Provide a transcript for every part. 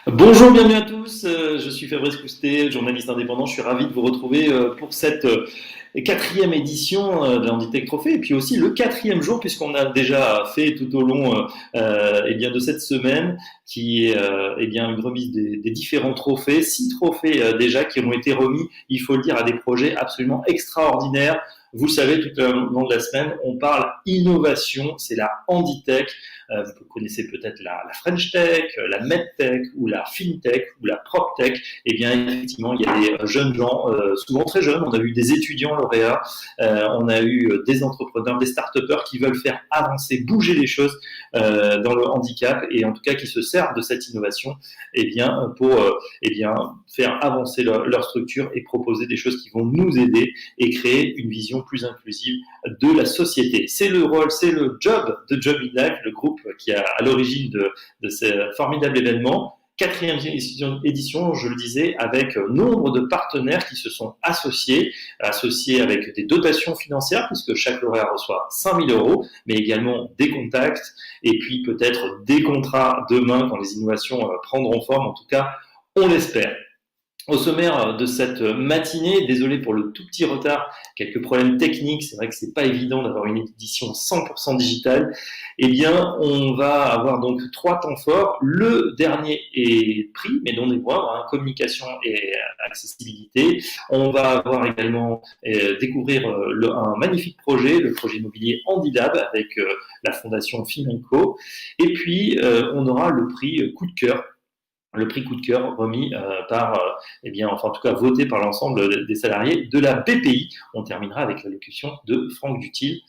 Bonjour, bienvenue à tous. Je suis Fabrice Coustet, journaliste indépendant. Je suis ravi de vous retrouver pour cette quatrième édition de l'Handitech Trophy et puis aussi le quatrième jour puisqu'on a déjà fait tout au long eh bien de cette semaine qui est eh bien une remise des différents trophées, 6 trophées déjà qui ont été remis, il faut le dire, à des projets absolument extraordinaires. Vous le savez, tout au long de la semaine, on parle innovation, c'est la Handitech. Vous connaissez peut-être la French Tech, la MedTech ou la FinTech ou la PropTech. Eh bien, effectivement, il y a des jeunes gens, souvent très jeunes. On a eu des étudiants lauréats, on a eu des entrepreneurs, des start-upers qui veulent faire avancer, bouger les choses dans le handicap et en tout cas qui se servent de cette innovation eh bien, pour eh bien, faire avancer leur structure et proposer des choses qui vont nous aider et créer une vision plus inclusive de la société. C'est le rôle, c'est le job de Job in Life, le groupe qui est à l'origine de ce formidable événement. Quatrième édition, je le disais, avec nombre de partenaires qui se sont associés avec des dotations financières, puisque chaque lauréat reçoit 5 000 euros, mais également des contacts, et puis peut-être des contrats demain quand les innovations prendront forme, en tout cas, on l'espère. Au sommaire de cette matinée, désolé pour le tout petit retard, quelques problèmes techniques, c'est vrai que c'est pas évident d'avoir une édition 100% digitale. Eh bien, on va avoir donc 3 temps forts. Le dernier est pris, mais non des moindres, hein, communication et accessibilité. On va avoir également découvrir un magnifique projet, le projet immobilier Handilab avec la fondation Financo. Et puis, on aura le prix coup de cœur, le prix coup de cœur remis par, eh bien, enfin en tout cas voté par l'ensemble des salariés de la BPI. On terminera avec l'allocution de Franck Dutil,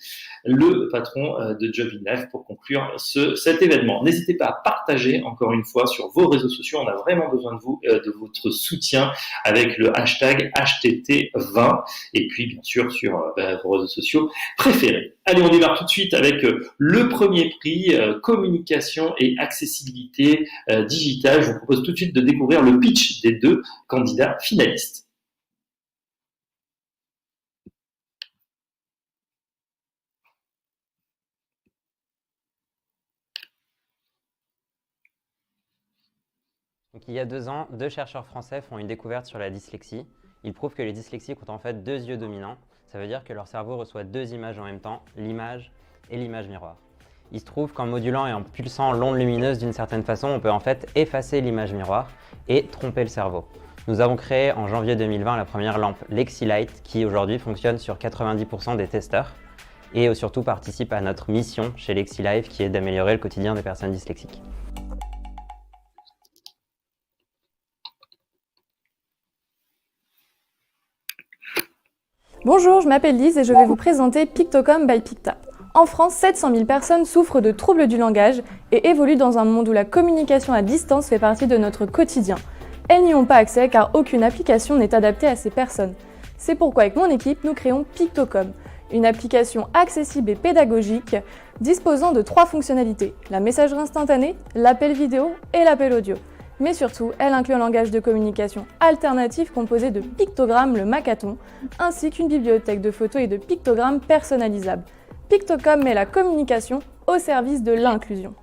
le patron de Job in Life, pour conclure cet événement. N'hésitez pas à partager encore une fois sur vos réseaux sociaux. On a vraiment besoin de vous, de votre soutien avec le hashtag HTT20 et puis bien sûr sur vos réseaux sociaux préférés. Allez, on démarre tout de suite avec le premier prix, communication et accessibilité digitale. Je vous propose tout de suite de découvrir le pitch des 2 candidats finalistes. Donc, il y a 2 ans, 2 chercheurs français font une découverte sur la dyslexie. Ils prouvent que les dyslexiques ont en fait 2 yeux dominants. Ça veut dire que leur cerveau reçoit 2 images en même temps, l'image et l'image miroir. Il se trouve qu'en modulant et en pulsant l'onde lumineuse d'une certaine façon, on peut en fait effacer l'image miroir et tromper le cerveau. Nous avons créé en janvier 2020 la première lampe LexiLight qui aujourd'hui fonctionne sur 90% des testeurs et surtout participe à notre mission chez LexiLife qui est d'améliorer le quotidien des personnes dyslexiques. Bonjour, je m'appelle Lise et je vais vous présenter Pictocom by Picta. En France, 700 000 personnes souffrent de troubles du langage et évoluent dans un monde où la communication à distance fait partie de notre quotidien. Elles n'y ont pas accès car aucune application n'est adaptée à ces personnes. C'est pourquoi avec mon équipe, nous créons Pictocom, une application accessible et pédagogique disposant de 3 fonctionnalités, la messagerie instantanée, l'appel vidéo et l'appel audio. Mais surtout, elle inclut un langage de communication alternatif composé de pictogrammes, le Macathon, ainsi qu'une bibliothèque de photos et de pictogrammes personnalisables. Pictocom met la communication au service de l'inclusion.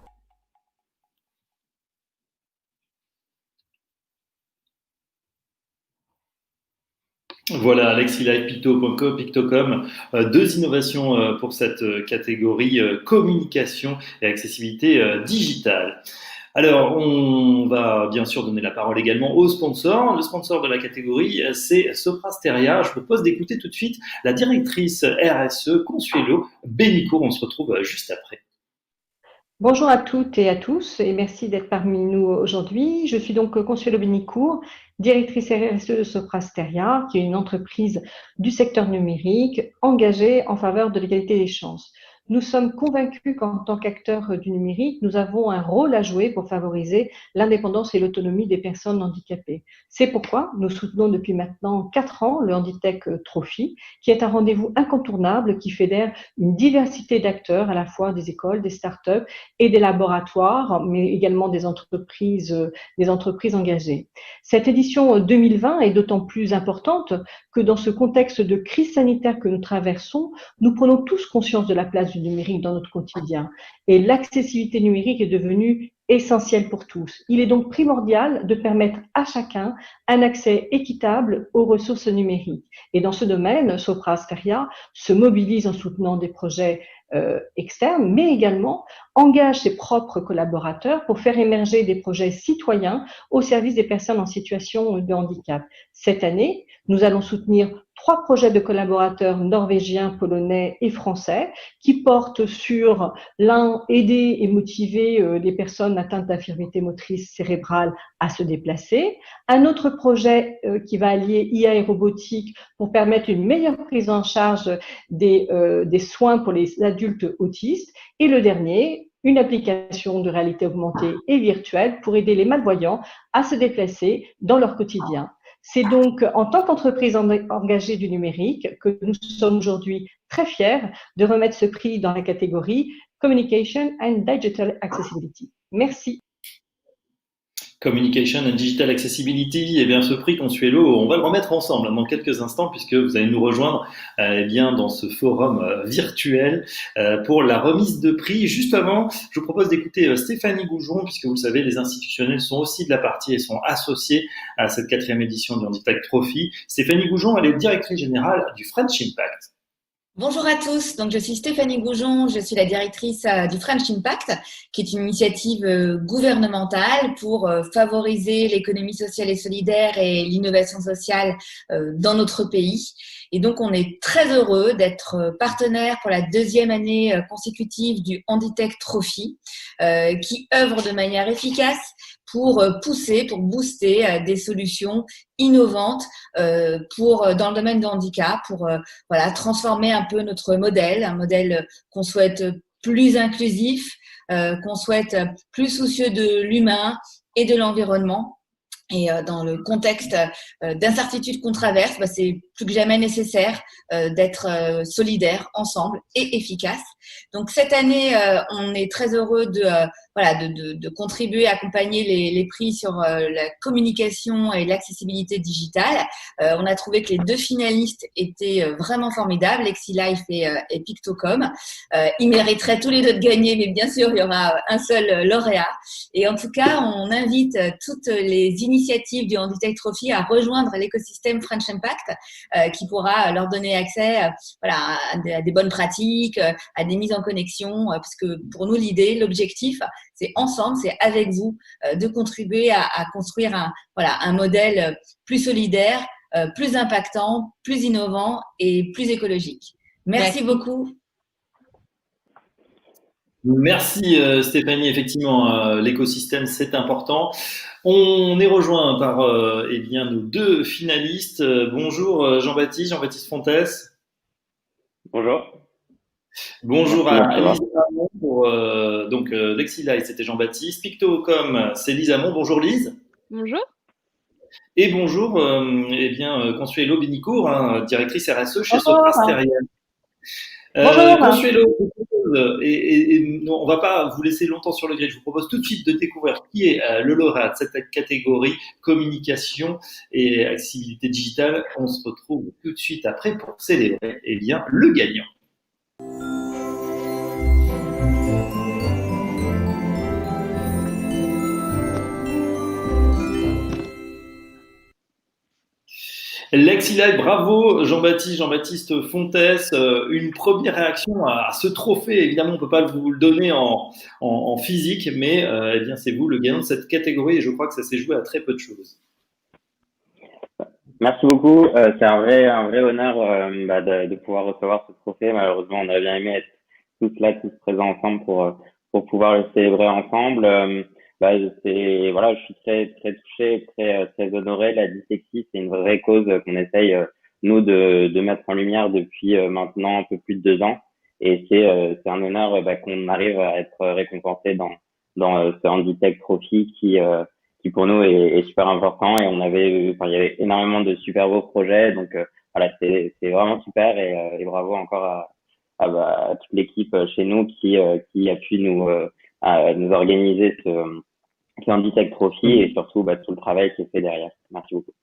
Voilà, Alexilive, Pictocom, 2 innovations pour cette catégorie communication et accessibilité digitale. Alors, on va bien sûr donner la parole également au sponsor. Le sponsor de la catégorie, c'est Sopra Steria. Je propose d'écouter tout de suite la directrice RSE, Consuelo Benicourt. On se retrouve juste après. Bonjour à toutes et à tous et merci d'être parmi nous aujourd'hui. Je suis donc Consuelo Benicourt, directrice RSE de Sopra Steria, qui est une entreprise du secteur numérique engagée en faveur de l'égalité des chances. Nous sommes convaincus qu'en tant qu'acteurs du numérique, nous avons un rôle à jouer pour favoriser l'indépendance et l'autonomie des personnes handicapées. C'est pourquoi nous soutenons depuis maintenant 4 ans le Handitech Trophy, qui est un rendez-vous incontournable qui fédère une diversité d'acteurs, à la fois des écoles, des startups et des laboratoires, mais également des entreprises engagées. Cette édition 2020 est d'autant plus importante que dans ce contexte de crise sanitaire que nous traversons, nous prenons tous conscience de la place du numérique dans notre quotidien. Et l'accessibilité numérique est devenue essentiel pour tous. Il est donc primordial de permettre à chacun un accès équitable aux ressources numériques. Et dans ce domaine, Sopra Steria se mobilise en soutenant des projets externes, mais également engage ses propres collaborateurs pour faire émerger des projets citoyens au service des personnes en situation de handicap. Cette année, nous allons soutenir 3 projets de collaborateurs norvégiens, polonais et français qui portent sur l'un, aider et motiver les personnes atteintes d'infirmité motrice cérébrale à se déplacer. Un autre projet qui va allier IA et robotique pour permettre une meilleure prise en charge des soins pour les adultes autistes. Et le dernier, une application de réalité augmentée et virtuelle pour aider les malvoyants à se déplacer dans leur quotidien. C'est donc en tant qu'entreprise engagée du numérique que nous sommes aujourd'hui très fiers de remettre ce prix dans la catégorie Communication and Digital Accessibility. Merci. Communication and Digital Accessibility, eh bien ce prix Consuelo, on va le remettre ensemble dans quelques instants puisque vous allez nous rejoindre eh bien dans ce forum virtuel pour la remise de prix. Juste avant, je vous propose d'écouter Stéphanie Goujon puisque vous le savez, les institutionnels sont aussi de la partie et sont associés à cette 4e édition du Handitech Trophy. Stéphanie Goujon, elle est directrice générale du French Impact. Bonjour à tous, donc je suis Stéphanie Goujon, je suis la directrice du French Impact, qui est une initiative gouvernementale pour favoriser l'économie sociale et solidaire et l'innovation sociale dans notre pays. Et donc on est très heureux d'être partenaire pour la 2e année consécutive du Handitech Trophy, qui œuvre de manière efficace pour pousser, pour booster des solutions innovantes dans le domaine du handicap, pour transformer un peu notre modèle, un modèle qu'on souhaite plus inclusif, qu'on souhaite plus soucieux de l'humain et de l'environnement. Et dans le contexte d'incertitude qu'on traverse, c'est plus que jamais nécessaire d'être solidaires ensemble et efficaces. Donc cette année, on est très heureux de contribuer à accompagner les prix sur la communication et l'accessibilité digitale. On a trouvé que les 2 finalistes étaient vraiment formidables, LexiLife et Pictocom. Ils mériteraient tous les 2 de gagner, mais bien sûr, il y aura un seul lauréat. Et en tout cas, on invite toutes les initiatives du Handitech Trophy à rejoindre l'écosystème French Impact, qui pourra leur donner accès à des bonnes pratiques, à des mises en connexion, parce que pour nous, l'objectif, c'est ensemble, c'est avec vous, de contribuer à construire un modèle plus solidaire, plus impactant, plus innovant et plus écologique. Merci beaucoup. Merci Stéphanie, effectivement, l'écosystème c'est important. On est rejoint par nos 2 finalistes. Bonjour Jean-Baptiste Fontès. Bonjour. Bonjour à Lise Amont pour LexiLife, c'était Jean-Baptiste. Pictocom, c'est Lise Amont. Bonjour Lise. Bonjour. Et bonjour Consuelo Benicourt, directrice RSE chez Sopra Steria. Consuelo, et on va pas vous laisser longtemps sur le grill. Je vous propose tout de suite de découvrir qui est le lauréat de cette catégorie communication et accessibilité digitale. On se retrouve tout de suite après pour célébrer le gagnant. LexiLife, bravo Jean-Baptiste Fontès. Une première réaction à ce trophée, évidemment on ne peut pas vous le donner en physique, mais c'est vous le gagnant de cette catégorie et je crois que ça s'est joué à très peu de choses. Merci beaucoup, c'est un vrai honneur de pouvoir recevoir ce trophée. Malheureusement, on aurait bien aimé être tous présents ensemble pour pouvoir le célébrer ensemble. Je suis très touché, très honoré. La dyslexie, c'est une vraie cause qu'on essaye nous de mettre en lumière depuis maintenant un peu plus de 2 ans, et c'est un honneur qu'on arrive à être récompensé dans ce Handitech Trophy qui pour nous est super important. Et il y avait énormément de super beaux projets, donc c'est vraiment super, et bravo encore à toute l'équipe chez nous qui a pu nous organiser ce Handitech Trophy, et surtout tout le travail qui est fait derrière. Merci beaucoup.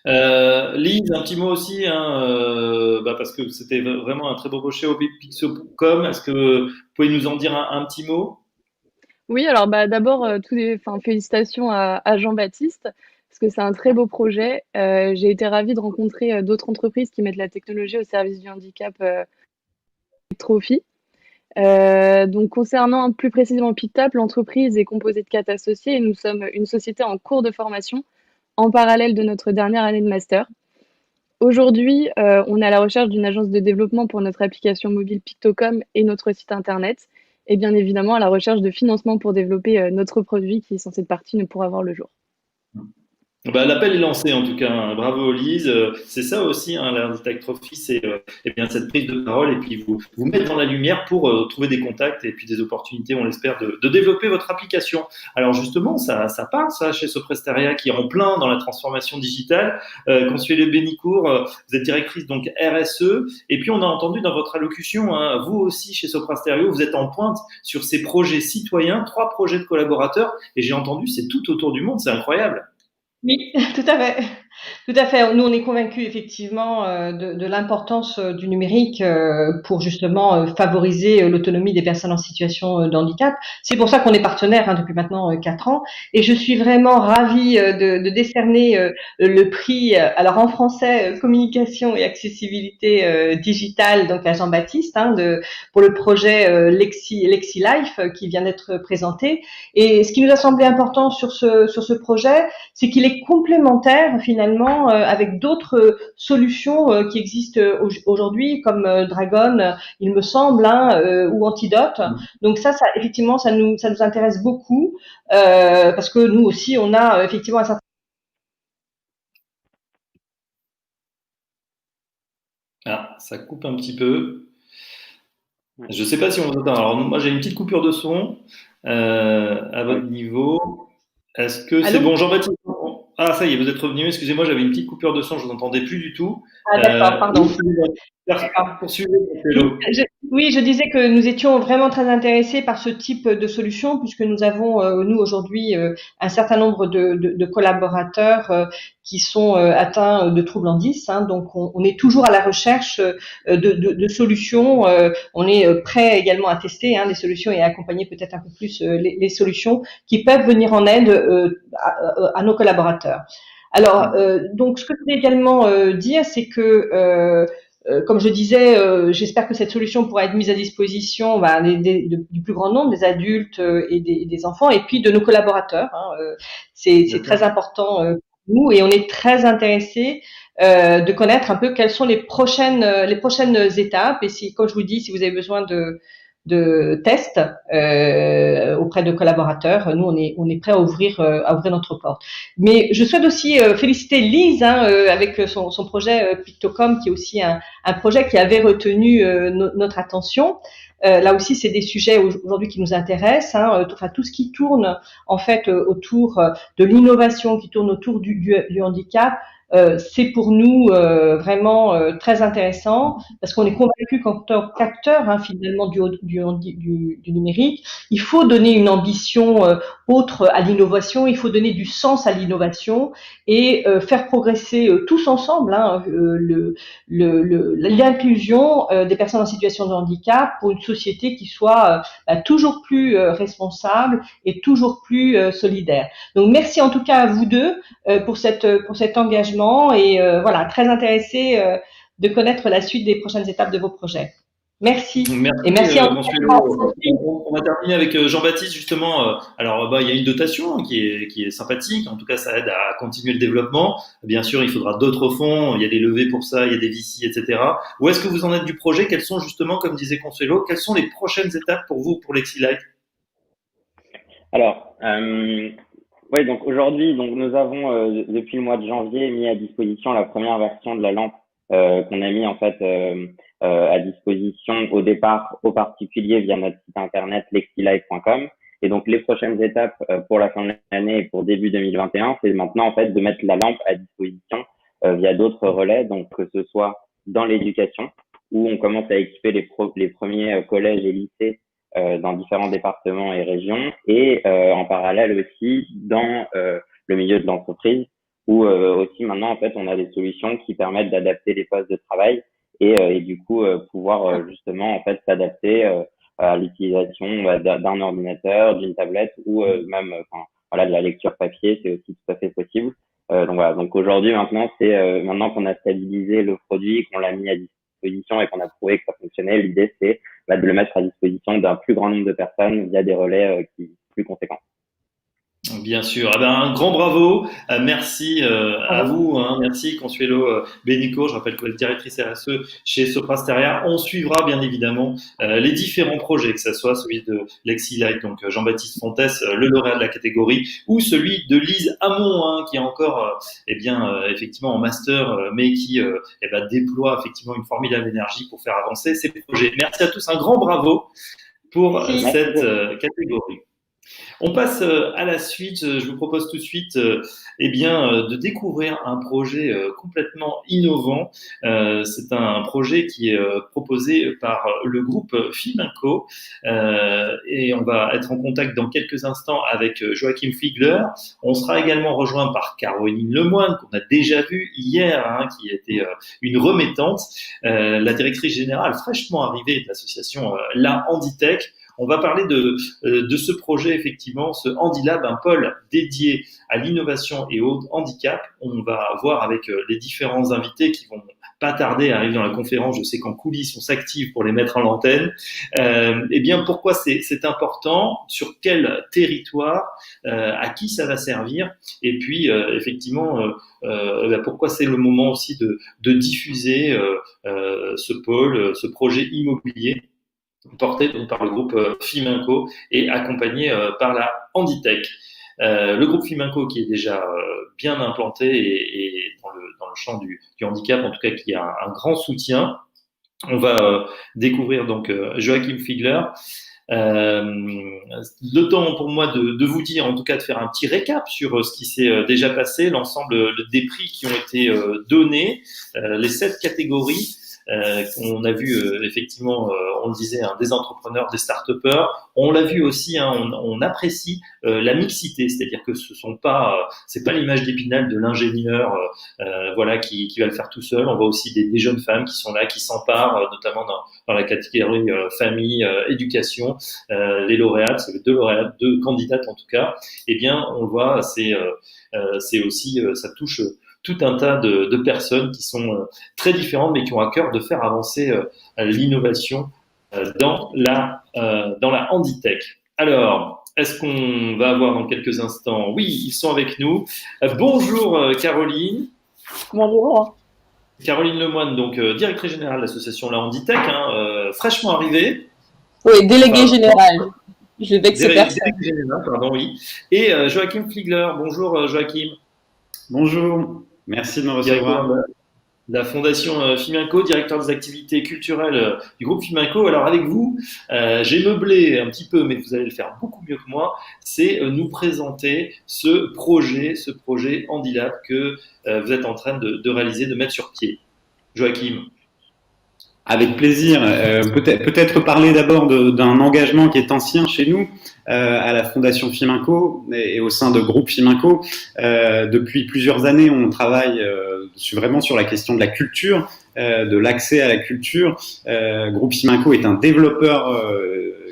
Lise, un petit mot aussi, parce que c'était vraiment un très beau crochet au Pictocom. Est-ce que vous pouvez nous en dire un petit mot? Oui, alors d'abord, félicitations à Jean-Baptiste, parce que c'est un très beau projet. J'ai été ravie de rencontrer d'autres entreprises qui mettent la technologie au service du handicap Trophy. Donc, concernant plus précisément PicTap, l'entreprise est composée de 4 associés et nous sommes une société en cours de formation en parallèle de notre dernière année de master. Aujourd'hui, on est à la recherche d'une agence de développement pour notre application mobile Pictocom et notre site internet, et bien évidemment à la recherche de financement pour développer notre produit qui, sans cette partie, ne pourra voir le jour. Bah, l'appel est lancé en tout cas, hein. Bravo Lise. C'est ça aussi, hein, l'Handitech Trophy, c'est eh bien cette prise de parole et puis vous mettre dans la lumière pour trouver des contacts et puis des opportunités, on l'espère, de développer votre application. Alors justement, ça parle ça chez Sopresteria qui est en plein dans la transformation digitale. Consuelo Bénicourt, vous êtes directrice donc RSE et puis on a entendu dans votre allocution, hein, vous aussi chez Soprasterio, vous êtes en pointe sur ces projets citoyens, 3 projets de collaborateurs et j'ai entendu c'est tout autour du monde, c'est incroyable. Oui, tout à fait. Tout à fait. Nous, on est convaincus effectivement de l'importance du numérique pour justement favoriser l'autonomie des personnes en situation de handicap. C'est pour ça qu'on est partenaire depuis maintenant 4 ans. Et je suis vraiment ravie de décerner le prix, alors en français, communication et accessibilité digitale, donc à Jean-Baptiste, pour le projet Lexi Life qui vient d'être présenté. Et ce qui nous a semblé important sur ce projet, c'est qu'il est complémentaire finalement avec d'autres solutions qui existent aujourd'hui comme Dragon, il me semble, ou Antidote. Donc ça effectivement, ça nous intéresse beaucoup parce que nous aussi, on a effectivement un certain. Ah, ça coupe un petit peu. Je ne sais pas si on vous entend. Alors, moi, j'ai une petite coupure de son à votre niveau. Est-ce que c'est Allô? bon, Jean-Baptiste? Ah, ça y est, vous êtes revenu. Excusez-moi, j'avais une petite coupure de son, je vous entendais plus du tout. Ah d'accord, pardon. Poursuivez, Consuelo. Oui, je disais que nous étions vraiment très intéressés par ce type de solution puisque nous avons, nous aujourd'hui, un certain nombre de collaborateurs qui sont atteints de troubles en 10. Donc, on est toujours à la recherche de solutions. On est prêt également à tester des solutions et à accompagner peut-être un peu plus les solutions qui peuvent venir en aide à nos collaborateurs. Alors, donc, ce que je voulais également dire, c'est que comme je disais, j'espère que cette solution pourra être mise à disposition du plus grand nombre des adultes et des enfants, et puis de nos collaborateurs. C'est très important pour nous, et on est très intéressés de connaître un peu quelles sont les prochaines étapes. Et si, comme je vous dis, si vous avez besoin de tests auprès de collaborateurs, nous on est prêt à ouvrir notre porte. Mais je souhaite aussi féliciter Lise avec son projet Pictocom, qui est aussi un projet qui avait retenu notre attention. Là aussi, c'est des sujets aujourd'hui qui nous intéressent. Tout ce qui tourne en fait autour de l'innovation, qui tourne autour du handicap. C'est pour nous vraiment très intéressant parce qu'on est convaincu qu'en tant qu'acteur finalement du numérique, il faut donner une ambition autre à l'innovation, il faut donner du sens à l'innovation et faire progresser tous ensemble l'inclusion des personnes en situation de handicap pour une société qui soit toujours plus responsable et toujours plus solidaire. Donc merci en tout cas à vous deux pour cet engagement et voilà, très intéressé de connaître la suite des prochaines étapes de vos projets. Merci. Merci, Et merci Consuelo. On va terminer avec Jean-Baptiste justement. Alors, il y a une dotation qui est sympathique. En tout cas, ça aide à continuer le développement. Bien sûr, il faudra d'autres fonds. Il y a des levées pour ça, il y a des VC, etc. Où est-ce que vous en êtes du projet? Quelles sont justement, comme disait Consuelo, quelles sont les prochaines étapes pour vous pour LexiLife? Alors, oui, donc aujourd'hui, donc nous avons depuis le mois de janvier mis à disposition la première version de la lampe qu'on a mis en fait à disposition au départ aux particuliers via notre site internet lexilife.com. Et donc les prochaines étapes pour la fin de l'année et pour début 2021, c'est maintenant en fait de mettre la lampe à disposition via d'autres relais, donc que ce soit dans l'éducation où on commence à équiper les premiers collèges et lycées dans différents départements et régions, et en parallèle aussi dans le milieu de l'entreprise où aussi maintenant en fait on a des solutions qui permettent d'adapter les postes de travail et du coup pouvoir justement en fait s'adapter à l'utilisation d'un ordinateur, d'une tablette ou même voilà, de la lecture papier, c'est aussi tout à fait possible. Donc voilà, donc aujourd'hui maintenant maintenant qu'on a stabilisé le produit, qu'on l'a mis à disposition et qu'on a prouvé que ça fonctionnait, l'idée c'est de le mettre à disposition d'un plus grand nombre de personnes via des relais plus conséquents. Bien sûr. Un grand bravo. Merci à vous. Merci Consuelo Benico. Je rappelle que vous êtes directrice RSE chez Sopra Steria. On suivra bien évidemment les différents projets, que ce soit celui de Lexilight, donc Jean-Baptiste Fontes, le lauréat de la catégorie, ou celui de Lise Hamon, qui est encore effectivement en master, mais qui déploie effectivement une formidable énergie pour faire avancer ces projets. Merci à tous. Un grand bravo pour cette catégorie. On passe à la suite. Je vous propose tout de suite de découvrir un projet complètement innovant. C'est un projet qui est proposé par le groupe Fiminco et on va être en contact dans quelques instants avec Joachim Fliegler. On sera également rejoint par Caroline Lemoine, qu'on a déjà vu hier, qui était une remettante, la directrice générale fraîchement arrivée de l'association La Handitech. On va parler de ce projet, effectivement, ce Handilab, un pôle dédié à l'innovation et au handicap. On va voir avec les différents invités qui vont pas tarder à arriver dans la conférence. Je sais qu'en coulisses, on s'active pour les mettre en antenne. Pourquoi c'est important, sur quel territoire, à qui ça va servir, et puis pourquoi c'est le moment aussi de diffuser ce pôle, ce projet immobilier porté donc par le groupe Fiminco et accompagné par la Handitech. Le groupe Fiminco qui est déjà bien implanté et dans le champ du handicap, en tout cas qui a un grand soutien. On va découvrir donc Joachim Fliegler. Le temps pour moi de vous dire, en tout cas de faire un petit récap sur ce qui s'est déjà passé, l'ensemble des prix qui ont été donnés, les 7 catégories. On a vu effectivement, on le disait, des entrepreneurs, des start-upers. On l'a vu aussi, on apprécie la mixité, c'est-à-dire que c'est pas l'image d'Épinal de l'ingénieur, qui va le faire tout seul. On voit aussi des jeunes femmes qui sont là, qui s'emparent, notamment dans la catégorie famille, éducation. Les lauréates, c'est 2 lauréates, 2 candidates en tout cas. On le voit, c'est aussi, ça touche tout un tas de personnes qui sont très différentes, mais qui ont à cœur de faire avancer l'innovation dans la Handitech. Alors, est-ce qu'on va avoir dans quelques instants? Oui, ils sont avec nous. Bonjour Caroline. Bonjour. Caroline Lemoine, donc directrice générale de l'association La Handitech, fraîchement arrivée. Oui, déléguée générale. Je vais vexer personne. Déléguée générale, pardon, oui. Et Joachim Fliegler. Bonjour Joachim. Bonjour, merci de me recevoir. La Fondation Fiminco, directeur des activités culturelles du groupe Fiminco. Alors avec vous, j'ai meublé un petit peu, mais vous allez le faire beaucoup mieux que moi, c'est nous présenter ce projet Handilab que vous êtes en train de réaliser, de mettre sur pied. Joachim. Avec plaisir. Peut-être parler d'abord d'un engagement qui est ancien chez nous, à la Fondation Fiminco et au sein de groupe Fiminco. Depuis plusieurs années, on travaille vraiment sur la question de la culture, de l'accès à la culture. Groupe Fiminco est un développeur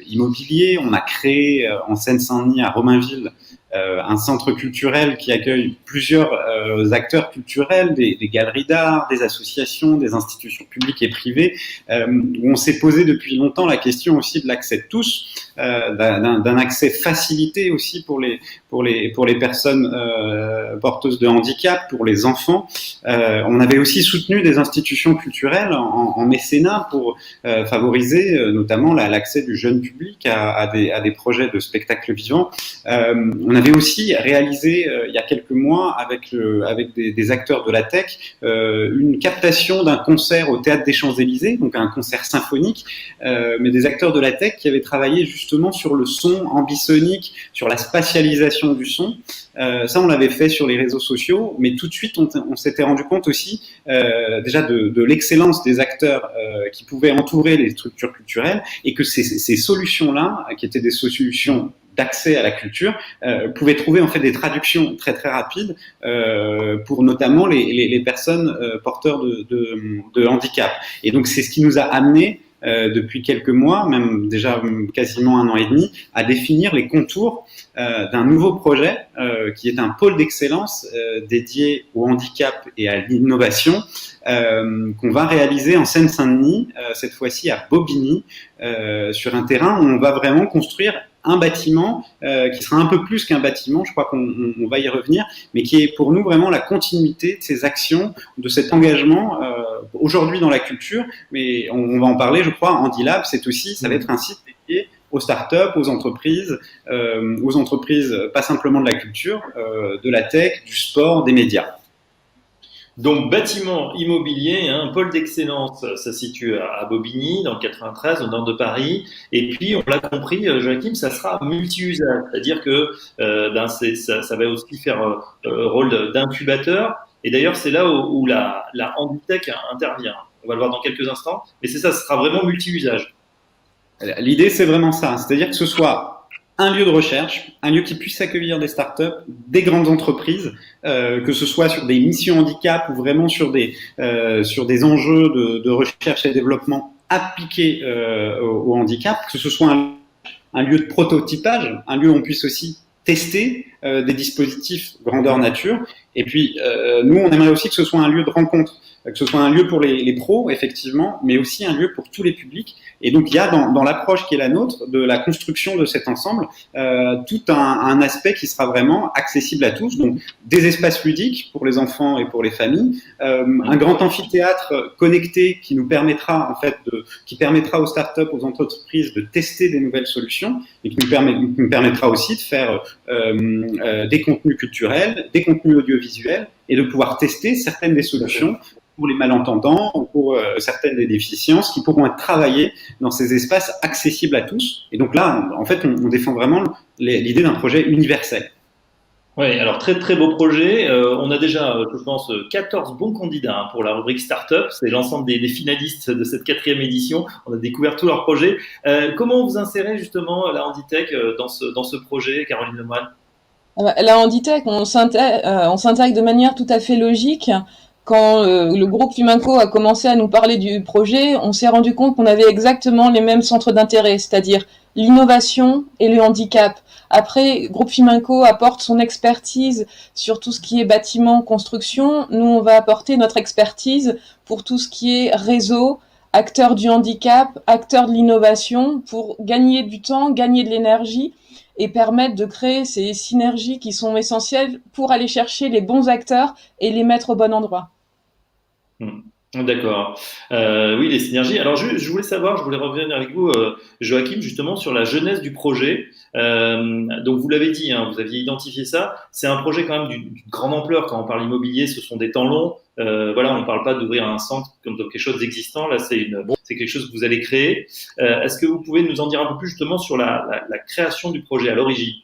immobilier. On a créé en Seine-Saint-Denis, à Romainville, un centre culturel qui accueille plusieurs acteurs culturels, des galeries d'art, des associations, des institutions publiques et privées, où on s'est posé depuis longtemps la question aussi de l'accès de tous, d'un accès facilité aussi pour les personnes porteuses de handicap, pour les enfants. On avait aussi soutenu des institutions culturelles en mécénat pour favoriser notamment l'accès du jeune public à des projets de spectacles vivants. On avait aussi réalisé il y a quelques mois avec des acteurs de la tech une captation d'un concert au Théâtre des Champs-Élysées, donc un concert symphonique, mais des acteurs de la tech qui avaient travaillé justement sur le son ambisonique, sur la spatialisation du son. Ça, on l'avait fait sur les réseaux sociaux, mais tout de suite, on s'était rendu compte aussi déjà de l'excellence des acteurs qui pouvaient entourer les structures culturelles et que ces solutions-là, qui étaient des solutions d'accès à la culture, pouvaient trouver en fait des traductions très très rapides pour notamment les personnes porteurs de handicap. Et donc c'est ce qui nous a amené depuis quelques mois, même déjà quasiment 1 an et demi, à définir les contours d'un nouveau projet qui est un pôle d'excellence dédié au handicap et à l'innovation qu'on va réaliser en Seine-Saint-Denis, cette fois-ci à Bobigny, sur un terrain où on va vraiment construire un bâtiment qui sera un peu plus qu'un bâtiment, je crois qu'on va y revenir, mais qui est pour nous vraiment la continuité de ces actions, de cet engagement aujourd'hui dans la culture, mais on va en parler, je crois. Handilab, ça va être un site dédié aux startups, aux entreprises pas simplement de la culture, de la tech, du sport, des médias. Donc, bâtiment immobilier, un pôle d'excellence, ça se situe à Bobigny, dans le 93, au nord de Paris. Et puis, on l'a compris, Joachim, ça sera multi-usage. C'est-à-dire que ça va aussi faire rôle d'incubateur. Et d'ailleurs, c'est là où la Handitech intervient. On va le voir dans quelques instants. Mais c'est ça, ce sera vraiment multi-usage. L'idée, c'est vraiment ça. C'est-à-dire que ce soit un lieu de recherche, un lieu qui puisse accueillir des startups, des grandes entreprises, que ce soit sur des missions handicap ou vraiment sur des enjeux de recherche et développement appliqués au handicap, que ce soit un lieu de prototypage, un lieu où on puisse aussi tester des dispositifs grandeur nature. Et puis, nous, on aimerait aussi que ce soit un lieu de rencontre, que ce soit un lieu pour les pros, effectivement, mais aussi un lieu pour tous les publics. Et donc, il y a dans l'approche qui est la nôtre, de la construction de cet ensemble, tout un aspect qui sera vraiment accessible à tous. Donc, des espaces ludiques pour les enfants et pour les familles, un grand amphithéâtre connecté qui nous permettra, qui permettra aux startups, aux entreprises de tester des nouvelles solutions et qui nous permettra aussi de faire des contenus culturels, des contenus audiovisuels et de pouvoir tester certaines des solutions pour les malentendants ou pour certaines des déficiences qui pourront être travaillées dans ces espaces accessibles à tous. Et donc là, en fait, on défend vraiment l'idée d'un projet universel. Oui, alors très très beau projet. On a déjà, je pense, 14 bons candidats pour la rubrique Startup. C'est l'ensemble des finalistes de cette 4e édition. On a découvert tous leurs projets. Comment vous insérez justement la Handitech dans ce projet, Caroline Lemoine? La Handitech, on s'intègre de manière tout à fait logique. Quand le groupe Fiminco a commencé à nous parler du projet, on s'est rendu compte qu'on avait exactement les mêmes centres d'intérêt, c'est-à-dire l'innovation et le handicap. Après, groupe Fiminco apporte son expertise sur tout ce qui est bâtiment, construction. Nous, on va apporter notre expertise pour tout ce qui est réseau, acteurs du handicap, acteurs de l'innovation, pour gagner du temps, gagner de l'énergie et permettre de créer ces synergies qui sont essentielles pour aller chercher les bons acteurs et les mettre au bon endroit. D'accord. Oui, les synergies. Alors, je voulais revenir avec vous, Joachim, justement, sur la jeunesse du projet. Donc, vous l'avez dit, vous aviez identifié ça. C'est un projet quand même d'une grande ampleur. Quand on parle immobilier, ce sont des temps longs. On ne parle pas d'ouvrir un centre comme quelque chose d'existant. Là, c'est quelque chose que vous allez créer. Est-ce que vous pouvez nous en dire un peu plus justement sur la création du projet à l'origine?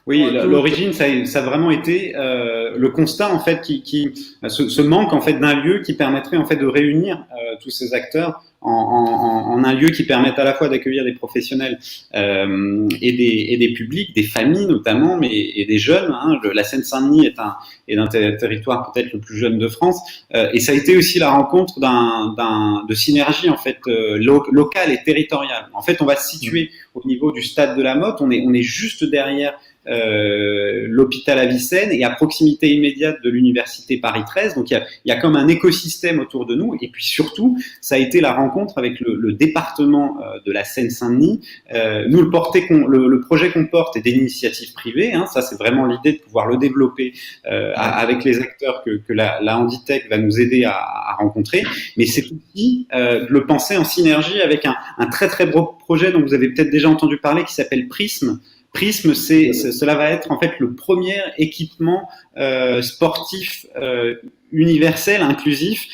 Oui, l'origine, ça a vraiment été le constat en fait ce manque en fait d'un lieu qui permettrait en fait de réunir tous ces acteurs en un lieu qui permette à la fois d'accueillir des professionnels et des publics, des familles notamment, et des jeunes. La Seine-Saint-Denis est un territoire peut-être le plus jeune de France, et ça a été aussi la rencontre de synergie en fait locale et territoriale. En fait, on va se situer au niveau du stade de la Motte. On est juste derrière l'hôpital Avicenne et à proximité immédiate de l'université Paris 13. Donc il y a comme un écosystème autour de nous, et puis surtout ça a été la rencontre avec le département de la Seine-Saint-Denis. Nous le projet qu'on porte est d'initiative privée, ça c'est vraiment l'idée de pouvoir le développer avec les acteurs que la Handitech va nous aider à rencontrer, mais c'est aussi de le penser en synergie avec un très très gros projet dont vous avez peut-être déjà entendu parler qui s'appelle Prism. Prism, cela va être en fait le premier équipement sportif universel, inclusif,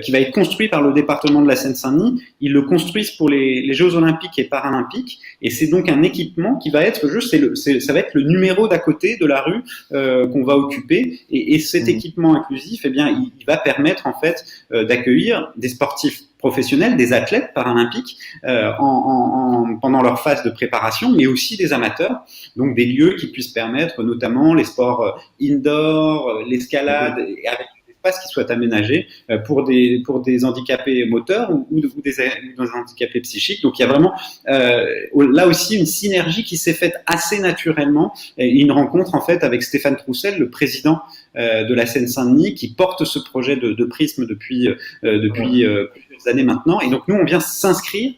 qui va être construit par le département de la Seine-Saint-Denis. Ils le construisent pour les Jeux Olympiques et Paralympiques, et c'est donc un équipement qui va être ça va être le numéro d'à côté de la rue qu'on va occuper, et cet équipement inclusif, il va permettre en fait d'accueillir des sportifs professionnels, des athlètes paralympiques pendant leur phase de préparation, mais aussi des amateurs, donc des lieux qui puissent permettre notamment les sports indoor, l'escalade, et avec des espaces qui soient aménagés pour des handicapés moteurs ou des handicapés psychiques. Donc il y a vraiment là aussi une synergie qui s'est faite assez naturellement, et une rencontre en fait avec Stéphane Troussel, le président de la Seine-Saint-Denis, qui porte ce projet de Prisme depuis plusieurs années maintenant. Et donc nous, on vient s'inscrire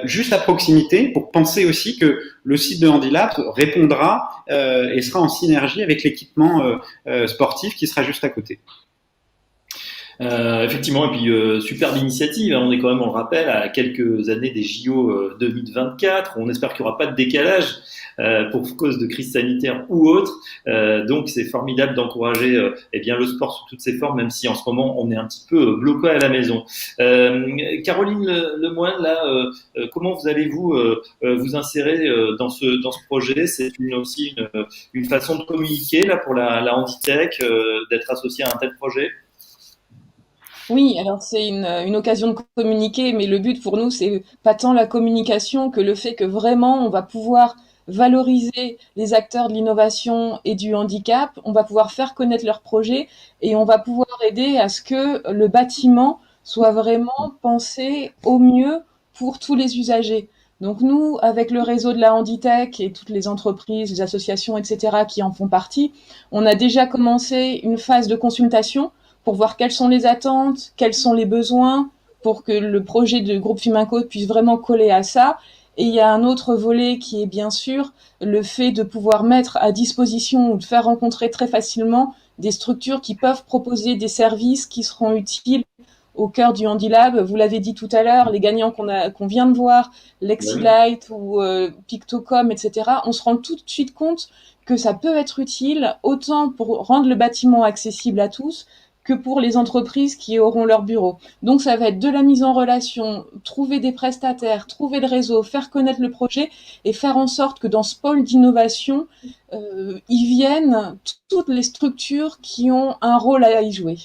juste à proximité pour penser aussi que le site de Handilab répondra et sera en synergie avec l'équipement sportif qui sera juste à côté. Effectivement, et puis superbe initiative, hein. On est quand même, on le rappelle, à quelques années des JO 2024. On espère qu'il n'y aura pas de décalage pour cause de crise sanitaire ou autre. Donc c'est formidable d'encourager eh bien le sport sous toutes ses formes, même si en ce moment on est un petit peu bloqué à la maison. Caroline Lemoine, là, comment vous allez-vous vous insérer dans ce projet? C'est aussi une façon de communiquer là pour la Handitech, d'être associé à un tel projet? Oui, alors c'est une occasion de communiquer, mais le but pour nous, c'est pas tant la communication que le fait que vraiment on va pouvoir valoriser les acteurs de l'innovation et du handicap, on va pouvoir faire connaître leurs projets et on va pouvoir aider à ce que le bâtiment soit vraiment pensé au mieux pour tous les usagers. Donc nous, avec le réseau de la Handitech et toutes les entreprises, les associations, etc., qui en font partie, on a déjà commencé une phase de consultation pour voir quelles sont les attentes, quels sont les besoins, pour que le projet de groupe Fiminco puisse vraiment coller à ça. Et il y a un autre volet qui est bien sûr le fait de pouvoir mettre à disposition ou de faire rencontrer très facilement des structures qui peuvent proposer des services qui seront utiles au cœur du Handilab. Vous l'avez dit tout à l'heure, les gagnants qu'on vient de voir, Lexilight ou Pictocom, etc., on se rend tout de suite compte que ça peut être utile autant pour rendre le bâtiment accessible à tous que pour les entreprises qui auront leur bureau. Donc ça va être de la mise en relation, trouver des prestataires, trouver le réseau, faire connaître le projet et faire en sorte que dans ce pôle d'innovation, y viennent toutes les structures qui ont un rôle à y jouer.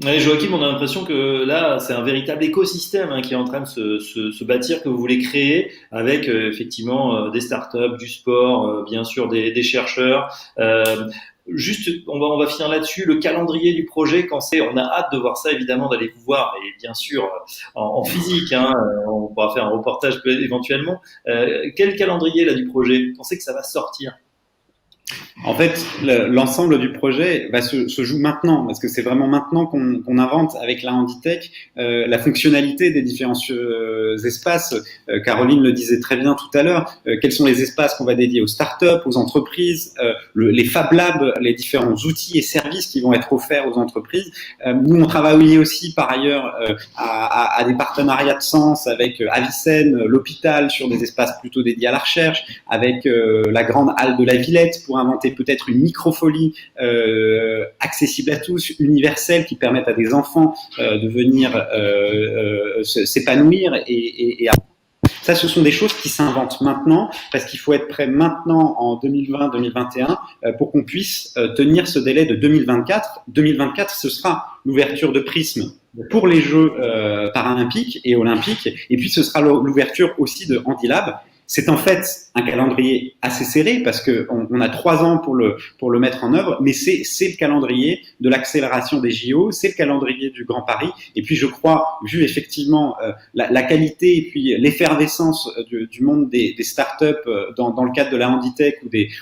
Ouais, Joachim, on a l'impression que là, c'est un véritable écosystème hein, qui est en train de se bâtir, que vous voulez créer, avec effectivement des startups, du sport, bien sûr des chercheurs. Juste, on va finir là-dessus. Le calendrier du projet, quand c'est, on a hâte de voir ça, évidemment, d'aller vous voir, et bien sûr en physique. Hein, on pourra faire un reportage éventuellement. Quel calendrier là du projet? Quand c'est que ça va sortir? En fait, l'ensemble du projet se joue maintenant, parce que c'est vraiment maintenant qu'on invente avec la Handitech la fonctionnalité des différents espaces. Caroline le disait très bien tout à l'heure. Quels sont les espaces qu'on va dédier aux startups, aux entreprises, les Fab Labs, les différents outils et services qui vont être offerts aux entreprises. Nous, on travaille aussi par ailleurs à des partenariats de sens avec Avicenne, l'hôpital, sur des espaces plutôt dédiés à la recherche, avec la grande halle de la Villette pour inventer peut-être une microfolie accessible à tous, universelle, qui permette à des enfants de venir s'épanouir et ça, ce sont des choses qui s'inventent maintenant, parce qu'il faut être prêt maintenant en 2020-2021 pour qu'on puisse tenir ce délai de 2024. 2024, ce sera l'ouverture de Prisme pour les Jeux paralympiques et olympiques, et puis ce sera l'ouverture aussi de Handilab. C'est en fait un calendrier assez serré parce que on a 3 ans pour le mettre en œuvre, mais c'est le calendrier de l'accélération des JO, c'est le calendrier du Grand Paris. Et puis je crois, vu effectivement la qualité et puis l'effervescence du monde des startups dans le cadre de la Handitech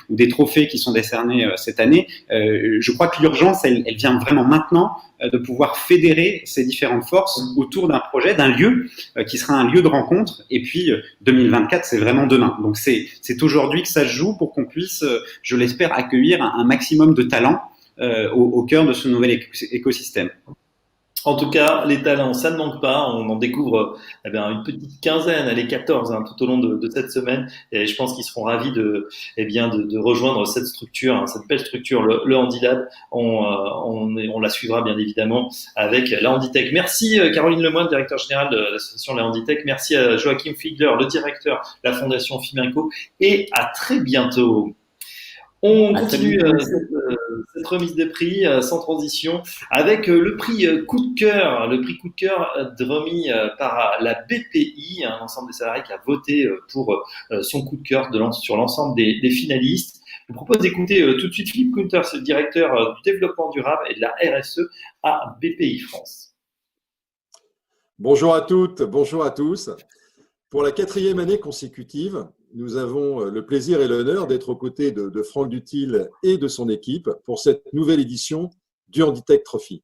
ou des trophées qui sont décernés cette année, je crois que l'urgence elle vient vraiment maintenant de pouvoir fédérer ces différentes forces autour d'un projet, d'un lieu qui sera un lieu de rencontre. Et puis 2024, c'est vraiment demain. Donc c'est aujourd'hui que ça se joue pour qu'on puisse, je l'espère, accueillir un maximum de talents au cœur de ce nouvel écosystème. En tout cas, les talents, ça ne manque pas. On en découvre une petite quinzaine, allez 14 hein, tout au long de cette semaine. Et je pense qu'ils seront ravis de rejoindre cette structure, hein, cette belle structure, le Handilab. On la suivra bien évidemment avec la Handitech. Merci Caroline Lemoine, directeur général de l'association La Handitech. Merci à Joachim Fiedler, le directeur de la Fondation Fiminco. Et à très bientôt. On continue cette remise des prix sans transition avec le prix coup de cœur. Le prix coup de cœur remis par la BPI, l'ensemble des salariés qui a voté pour son coup de cœur sur l'ensemble des finalistes. vous propose d'écouter tout de suite Philippe Kunters, le directeur du développement durable et de la RSE à BPI France. Bonjour à toutes, bonjour à tous. Pour la 4e année consécutive, nous avons le plaisir et l'honneur d'être aux côtés de Franck Dutil et de son équipe pour cette nouvelle édition du Handitech Trophy.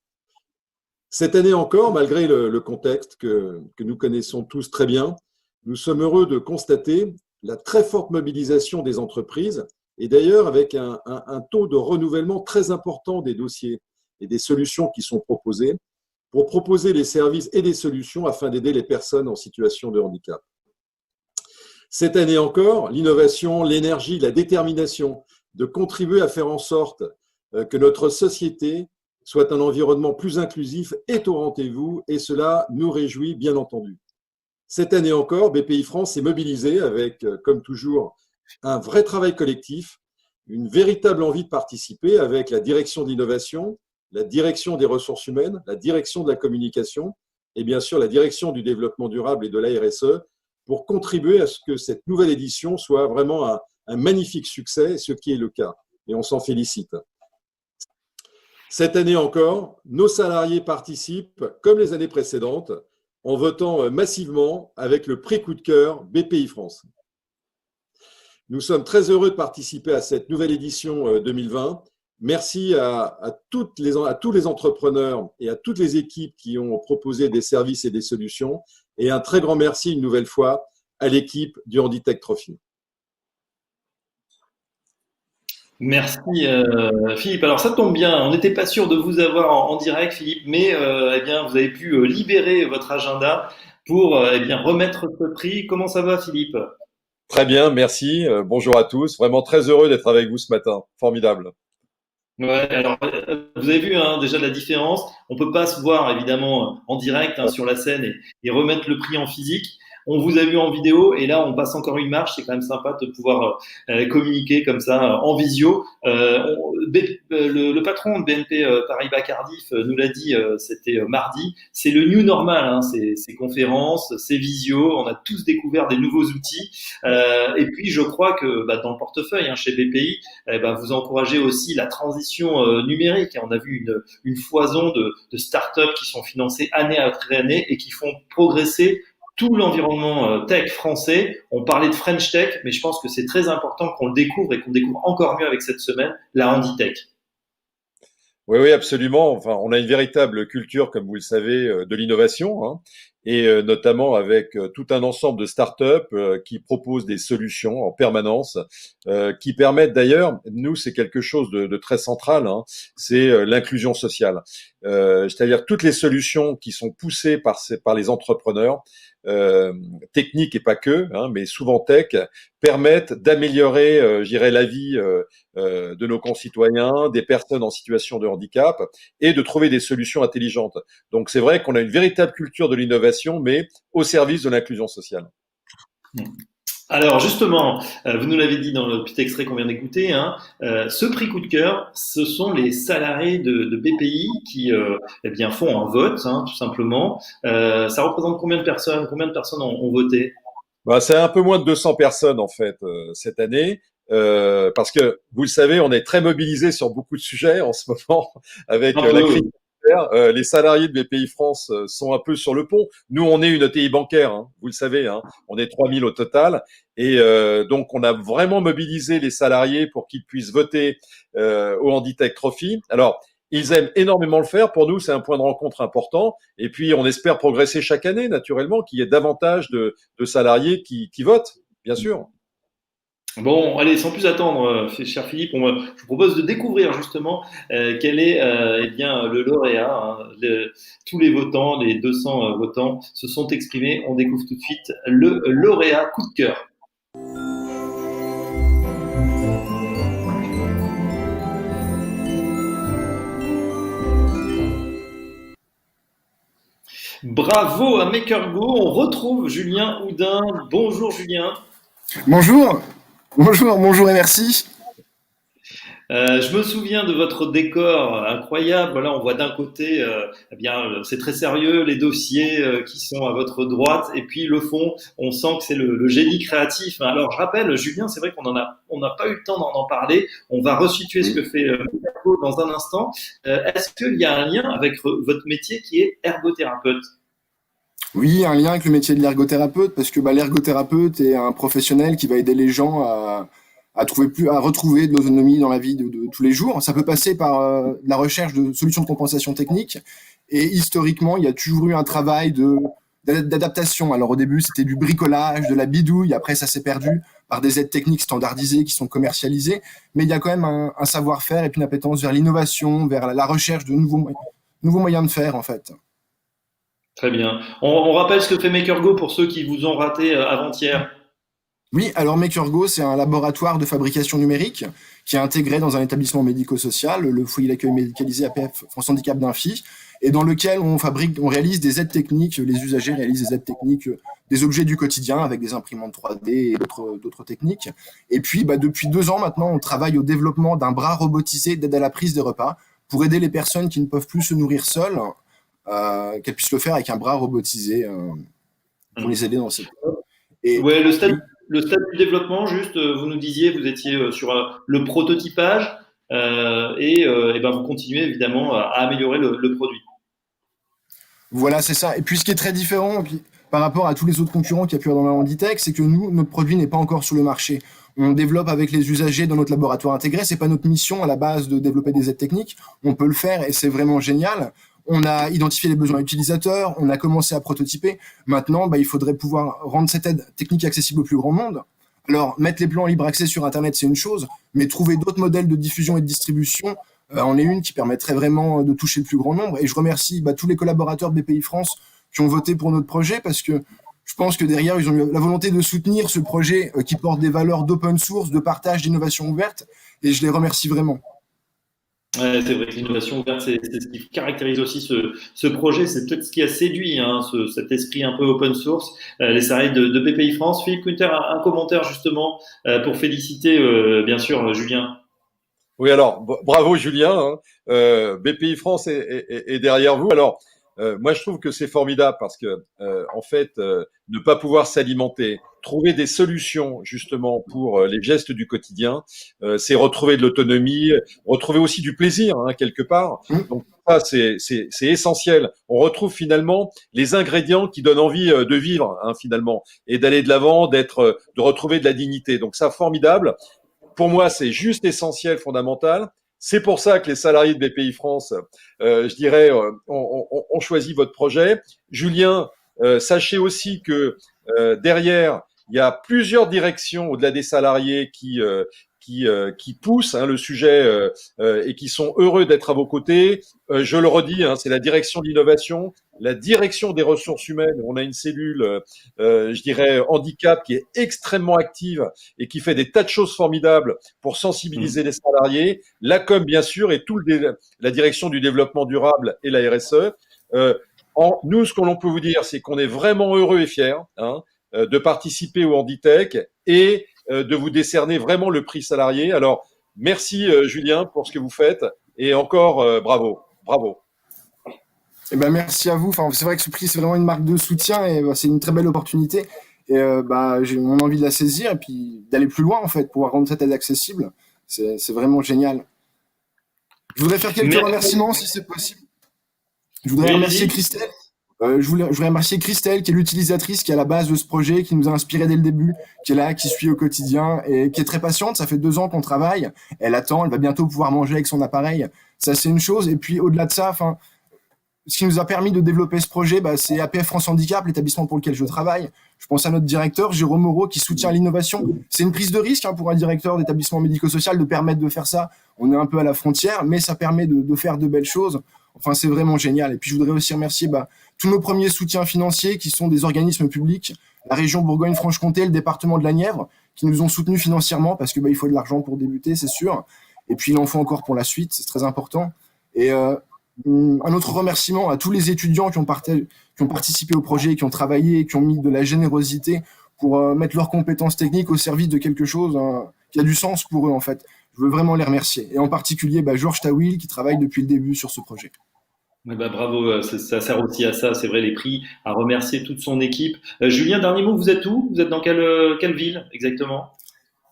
Cette année encore, malgré le contexte que nous connaissons tous très bien, nous sommes heureux de constater la très forte mobilisation des entreprises et d'ailleurs avec un taux de renouvellement très important des dossiers et des solutions qui sont proposées pour proposer les services et des solutions afin d'aider les personnes en situation de handicap. Cette année encore, l'innovation, l'énergie, la détermination de contribuer à faire en sorte que notre société soit un environnement plus inclusif est au rendez-vous et cela nous réjouit bien entendu. Cette année encore, BPI France est mobilisé avec, comme toujours, un vrai travail collectif, une véritable envie de participer avec la direction de l'innovation, la direction des ressources humaines, la direction de la communication et bien sûr la direction du développement durable et de la RSE pour contribuer à ce que cette nouvelle édition soit vraiment un magnifique succès, ce qui est le cas. Et on s'en félicite. Cette année encore, nos salariés participent, comme les années précédentes, en votant massivement avec le prix coup de cœur BPI France. Nous sommes très heureux de participer à cette nouvelle édition 2020. Merci à tous les entrepreneurs et à toutes les équipes qui ont proposé des services et des solutions. Et un très grand merci une nouvelle fois à l'équipe du Handitech Trophy. Merci Philippe. Alors ça tombe bien, on n'était pas sûr de vous avoir en direct Philippe, mais eh bien, vous avez pu libérer votre agenda pour eh bien, remettre ce prix. Comment ça va Philippe? Très bien, merci. Bonjour à tous. Vraiment très heureux d'être avec vous ce matin. Formidable. Ouais, alors vous avez vu déjà la différence. On peut pas se voir évidemment en direct sur la scène et remettre le prix en physique. On vous a vu en vidéo et là on passe encore une marche. C'est quand même sympa de pouvoir communiquer comme ça en visio. Le patron de BNP Paribas Cardiff nous l'a dit, c'était mardi. C'est le new normal, ces conférences, ces visios. On a tous découvert des nouveaux outils. Et puis je crois que dans le portefeuille chez BPI, vous encouragez aussi la transition numérique. On a vu une foison de startups qui sont financées année après année et qui font progresser tout l'environnement tech français. On parlait de French Tech, mais je pense que c'est très important qu'on le découvre et qu'on découvre encore mieux avec cette semaine, la Handitech. Oui, absolument. Enfin, on a une véritable culture, comme vous le savez, de l'innovation, et notamment avec tout un ensemble de startups qui proposent des solutions en permanence, qui permettent d'ailleurs, nous, c'est quelque chose de très central, c'est l'inclusion sociale. C'est-à-dire toutes les solutions qui sont poussées par les entrepreneurs, techniques et pas que, mais souvent tech, permettent d'améliorer, je dirais, la vie de nos concitoyens, des personnes en situation de handicap, et de trouver des solutions intelligentes. Donc c'est vrai qu'on a une véritable culture de l'innovation, mais au service de l'inclusion sociale. Alors justement, vous nous l'avez dit dans le petit extrait qu'on vient d'écouter, ce prix coup de cœur, ce sont les salariés de BPI qui font un vote, tout simplement. Ça représente combien de personnes? Combien de personnes ont voté? C'est un peu moins de 200 personnes en fait cette année. Parce que vous le savez, on est très mobilisés sur beaucoup de sujets en ce moment avec la crise. Les salariés de BPI France sont un peu sur le pont. Nous, on est une ETI bancaire, vous le savez, on est 3000 au total. Et donc, on a vraiment mobilisé les salariés pour qu'ils puissent voter au Handitech Trophy. Alors, ils aiment énormément le faire. Pour nous, c'est un point de rencontre important. Et puis, on espère progresser chaque année, naturellement, qu'il y ait davantage de salariés qui votent, bien sûr. Bon, allez, sans plus attendre, cher Philippe, je vous propose de découvrir justement quel est le lauréat. Tous les votants, les 200 votants se sont exprimés. On découvre tout de suite le lauréat coup de cœur. Bravo à MakerGo. On retrouve Julien Houdin. Bonjour Julien. Bonjour et merci. Je me souviens de votre décor incroyable. Voilà, on voit d'un côté, eh bien, c'est très sérieux, les dossiers qui sont à votre droite, et puis le fond, on sent que c'est le génie créatif. Alors, je rappelle, Julien, c'est vrai on n'a pas eu le temps d'en parler. On va resituer ce que fait Ergo dans un instant. Est-ce qu'il y a un lien avec votre métier qui est ergothérapeute? Oui, un lien avec le métier de l'ergothérapeute, parce que l'ergothérapeute est un professionnel qui va aider les gens à retrouver de l'autonomie dans la vie de tous les jours. Ça peut passer par la recherche de solutions de compensation technique. Et historiquement, il y a toujours eu un travail d'adaptation. Alors au début, c'était du bricolage, de la bidouille. Après, ça s'est perdu par des aides techniques standardisées qui sont commercialisées. Mais il y a quand même un savoir-faire et puis une appétence vers l'innovation, vers la recherche de nouveaux moyens de faire, en fait. Très bien. On rappelle ce que fait MakerGo pour ceux qui vous ont raté avant-hier. Oui, alors MakerGo, c'est un laboratoire de fabrication numérique qui est intégré dans un établissement médico-social, le foyer d'accueil médicalisé APF France Handicap d'Infi, et dans lequel on réalise des aides techniques, les usagers réalisent des aides techniques, des objets du quotidien avec des imprimantes 3D et d'autres techniques. Et puis, depuis 2 ans maintenant, on travaille au développement d'un bras robotisé d'aide à la prise des repas pour aider les personnes qui ne peuvent plus se nourrir seules, qu'elles puissent le faire avec un bras robotisé pour les aider dans cette... Ouais, le stade du développement, juste, vous nous disiez, vous étiez sur le prototypage et vous continuez évidemment à améliorer le produit. Voilà, c'est ça. Et puis ce qui est très différent par rapport à tous les autres concurrents qu'il y a pu avoir dans la Handitech, c'est que nous, notre produit n'est pas encore sur le marché. On développe avec les usagers dans notre laboratoire intégré. C'est pas notre mission à la base de développer des aides techniques. On peut le faire et c'est vraiment génial. On a identifié les besoins utilisateurs, on a commencé à prototyper. Maintenant, il faudrait pouvoir rendre cette aide technique accessible au plus grand monde. Alors, mettre les plans en libre accès sur Internet, c'est une chose, mais trouver d'autres modèles de diffusion et de distribution en est une qui permettrait vraiment de toucher le plus grand nombre. Et je remercie tous les collaborateurs de BPI France qui ont voté pour notre projet, parce que je pense que derrière, ils ont eu la volonté de soutenir ce projet qui porte des valeurs d'open source, de partage, d'innovation ouverte, et je les remercie vraiment. Ouais, c'est vrai que l'innovation ouverte, c'est ce qui caractérise aussi ce projet. C'est peut-être ce qui a séduit cet esprit un peu open source, les salariés de BPI France. Philippe Kunter, un commentaire justement pour féliciter bien sûr Julien. Oui, alors bravo Julien, BPI France est derrière vous. Alors moi je trouve que c'est formidable parce que en fait ne pas pouvoir s'alimenter, trouver des solutions justement pour les gestes du quotidien, c'est retrouver de l'autonomie, retrouver aussi du plaisir quelque part. Donc ça c'est essentiel. On retrouve finalement les ingrédients qui donnent envie de vivre finalement et d'aller de l'avant, de retrouver de la dignité. Donc ça formidable. Pour moi c'est juste essentiel, fondamental. C'est pour ça que les salariés de BPI France, je dirais, ont choisi votre projet. Julien, sachez aussi que derrière, il y a plusieurs directions au-delà des salariés qui poussent le sujet et qui sont heureux d'être à vos côtés. Je le redis, c'est la direction de l'innovation, la direction des ressources humaines. On a une cellule, je dirais, handicap qui est extrêmement active et qui fait des tas de choses formidables pour sensibiliser les salariés. La com, bien sûr, et la direction du développement durable et la RSE. Nous, ce que l'on peut vous dire, c'est qu'on est vraiment heureux et fiers de participer au Handitech et de vous décerner vraiment le prix salarié. Alors, merci Julien pour ce que vous faites et encore bravo. Merci à vous. C'est vrai que ce prix, c'est vraiment une marque de soutien et c'est une très belle opportunité. Et j'ai envie de la saisir et puis d'aller plus loin en fait, pour rendre cette aide accessible. C'est vraiment génial. Je voudrais faire quelques remerciements si c'est possible. Je voudrais remercier Christelle. Je voudrais remercier Christelle, qui est l'utilisatrice, qui est à la base de ce projet, qui nous a inspiré dès le début, qui est là, qui suit au quotidien et qui est très patiente. Ça fait 2 ans qu'on travaille. Elle attend, elle va bientôt pouvoir manger avec son appareil. Ça, c'est une chose. Et puis, au-delà de ça, ce qui nous a permis de développer ce projet, c'est APF France Handicap, l'établissement pour lequel je travaille. Je pense à notre directeur, Jérôme Moreau, qui soutient l'innovation. C'est une prise de risque pour un directeur d'établissement médico-social de permettre de faire ça. On est un peu à la frontière, mais ça permet de faire de belles choses. Enfin, c'est vraiment génial. Et puis, je voudrais aussi remercier tous nos premiers soutiens financiers qui sont des organismes publics, la région Bourgogne-Franche-Comté, le département de la Nièvre, qui nous ont soutenus financièrement parce que il faut de l'argent pour débuter, c'est sûr. Et puis, il en faut encore pour la suite, c'est très important. Et un autre remerciement à tous les étudiants qui ont participé au projet, qui ont travaillé, qui ont mis de la générosité pour mettre leurs compétences techniques au service de quelque chose qui a du sens pour eux, en fait. je veux vraiment les remercier. Et en particulier Georges Tawil qui travaille depuis le début sur ce projet. Bravo, ça sert aussi à ça, c'est vrai, les prix, à remercier toute son équipe. Julien, dernier mot, vous êtes où? Vous êtes dans quelle ville exactement?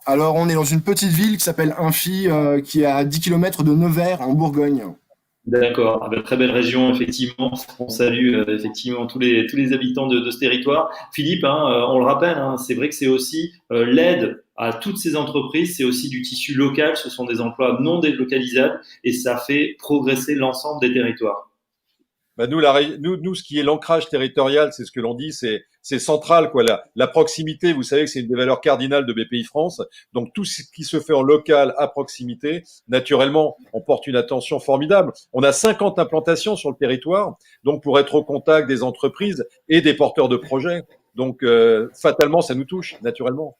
Alors, on est dans une petite ville qui s'appelle Imphy, qui est à 10 km de Nevers, en Bourgogne. D'accord, très belle région, effectivement. On salue effectivement tous les habitants de ce territoire. Philippe, on le rappelle, c'est vrai que c'est aussi l'aide à toutes ces entreprises, c'est aussi du tissu local, ce sont des emplois non délocalisables et ça fait progresser l'ensemble des territoires. Nous, ce qui est l'ancrage territorial, c'est ce que l'on dit, c'est central, quoi. La proximité, vous savez que c'est une des valeurs cardinales de BPI France. Donc, tout ce qui se fait en local, à proximité, naturellement, on porte une attention formidable. On a 50 implantations sur le territoire, donc pour être au contact des entreprises et des porteurs de projets. Donc, fatalement, ça nous touche, naturellement.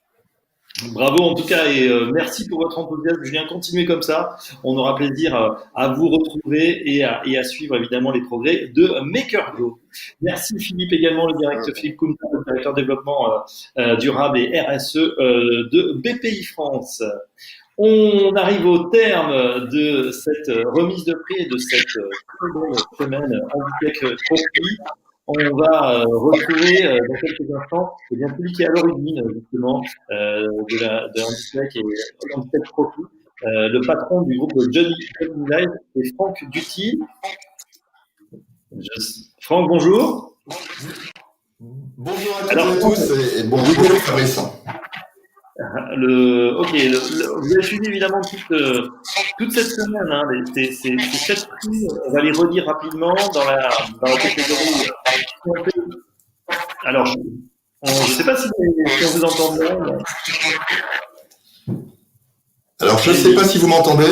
Bravo en tout cas et merci pour votre enthousiasme. Julien, continuez comme ça. On aura plaisir à vous retrouver et à suivre évidemment les progrès de MakerGo. Merci Philippe également, le directeur Philippe Koumta, le directeur développement durable et RSE de BPI France. On arrive au terme de cette remise de prix et de cette très bonne semaine Handitech Trophy. On va retrouver dans quelques instants celui qui est à l'origine justement de Handitech et Handitech Trophy, le patron du groupe Johnny Live et Franck Dutil. Franck, bonjour. Bonjour à toutes et à tous et bon week-end Fabrice. Vous avez suivi évidemment toute cette semaine, ces 7 prix, on va les redire rapidement dans la catégorie. Alors, je ne sais pas si on vous entend bien. Alors, je ne sais pas si vous m'entendez.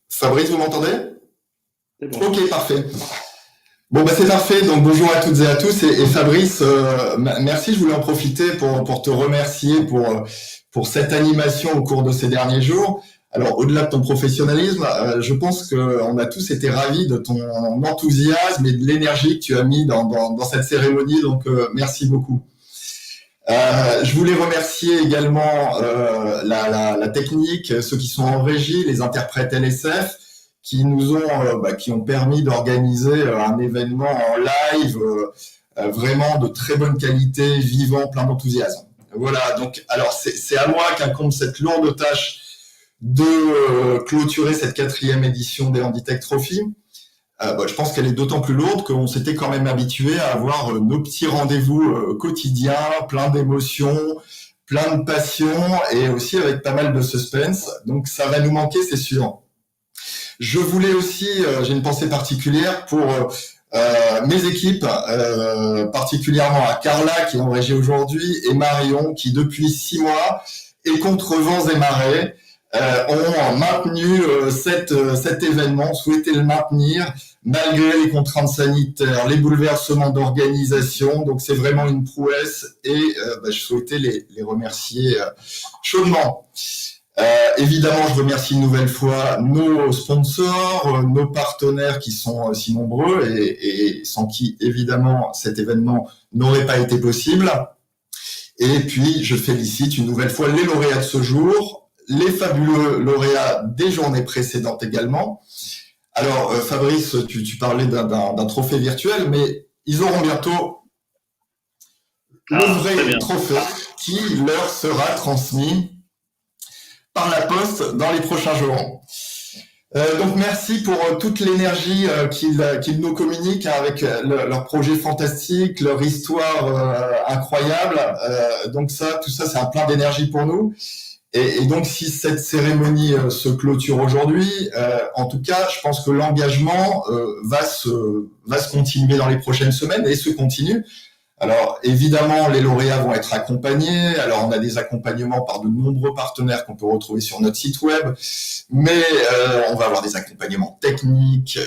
Fabrice, vous m'entendez? C'est bon. Ok, parfait. Bon, c'est parfait. Donc, bonjour à toutes et à tous. Et Fabrice, merci. Je voulais en profiter pour te remercier pour cette animation au cours de ces derniers jours. Alors, au-delà de ton professionnalisme, je pense qu'on a tous été ravis de ton enthousiasme et de l'énergie que tu as mis dans cette cérémonie. Donc, merci beaucoup. Je voulais remercier également la technique, ceux qui sont en régie, les interprètes LSF, qui nous ont permis d'organiser un événement en live vraiment de très bonne qualité, vivant, plein d'enthousiasme. Voilà, donc alors c'est à moi qu'incombe cette lourde tâche de clôturer cette 4e édition des Handitech Trophy. Je pense qu'elle est d'autant plus lourde qu'on s'était quand même habitué à avoir nos petits rendez-vous quotidiens, plein d'émotions, plein de passion et aussi avec pas mal de suspense. Donc ça va nous manquer, c'est sûr. Je voulais aussi, j'ai une pensée particulière pour mes équipes, particulièrement à Carla qui est en régie aujourd'hui et Marion qui depuis 6 mois et contre vents et marées ont maintenu cet événement, souhaité le maintenir malgré les contraintes sanitaires, les bouleversements d'organisation. Donc c'est vraiment une prouesse et je souhaitais les remercier chaudement. Évidemment, je remercie une nouvelle fois nos sponsors, nos partenaires qui sont si nombreux et sans qui, évidemment, cet événement n'aurait pas été possible. Et puis, je félicite une nouvelle fois les lauréats de ce jour, les fabuleux lauréats des journées précédentes également. Alors, Fabrice, tu parlais d'un trophée virtuel, mais ils auront bientôt le vrai trophée qui leur sera transmis par la poste dans les prochains jours. Donc merci pour toute l'énergie qu'ils nous communiquent avec leur projet fantastique, leur histoire incroyable. Donc tout ça, c'est un plein d'énergie pour nous. Et donc si cette cérémonie se clôture aujourd'hui, en tout cas, je pense que l'engagement va se continuer dans les prochaines semaines et se continue. Alors, évidemment, les lauréats vont être accompagnés. Alors, on a des accompagnements par de nombreux partenaires qu'on peut retrouver sur notre site web. Mais on va avoir des accompagnements techniques.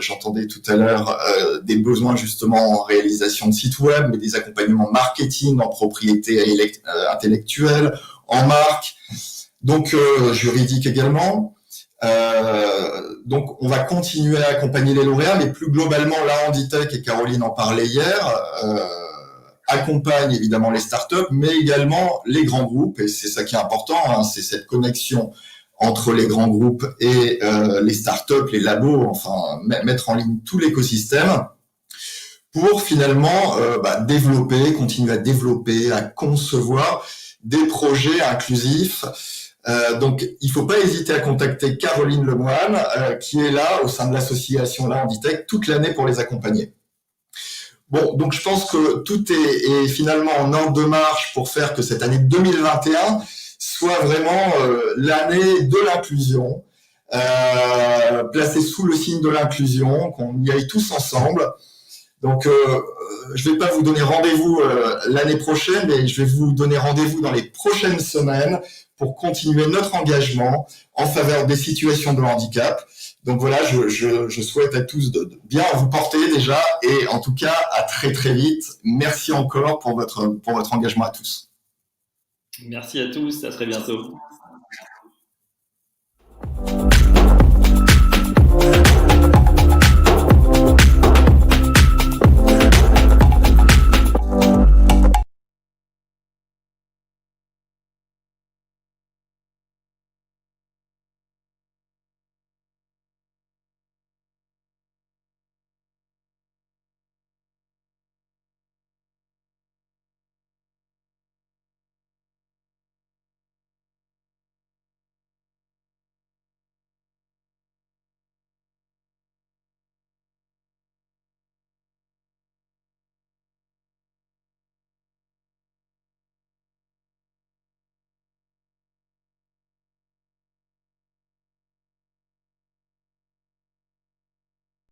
J'entendais tout à l'heure des besoins justement en réalisation de site web, mais des accompagnements marketing, en propriété intellectuelle, en marque, donc juridique également. Donc, on va continuer à accompagner les lauréats, mais plus globalement, la Handitech, et Caroline en parlait hier, accompagne évidemment les startups, mais également les grands groupes, et c'est ça qui est important, c'est cette connexion entre les grands groupes et les startups, les labos, enfin mettre en ligne tout l'écosystème pour finalement continuer à développer, à concevoir des projets inclusifs. Donc, il faut pas hésiter à contacter Caroline Lemoine, qui est là au sein de l'association La Handitech toute l'année pour les accompagner. Bon, donc je pense que tout est finalement en ordre de marche pour faire que cette année 2021 soit vraiment l'année de l'inclusion, placée sous le signe de l'inclusion, qu'on y aille tous ensemble. Donc, je vais pas vous donner rendez-vous l'année prochaine, mais je vais vous donner rendez-vous dans les prochaines semaines pour continuer notre engagement en faveur des situations de handicap. Donc voilà, je souhaite à tous de bien vous porter déjà et en tout cas à très très vite. Merci encore pour votre engagement à tous. Merci à tous, à très bientôt.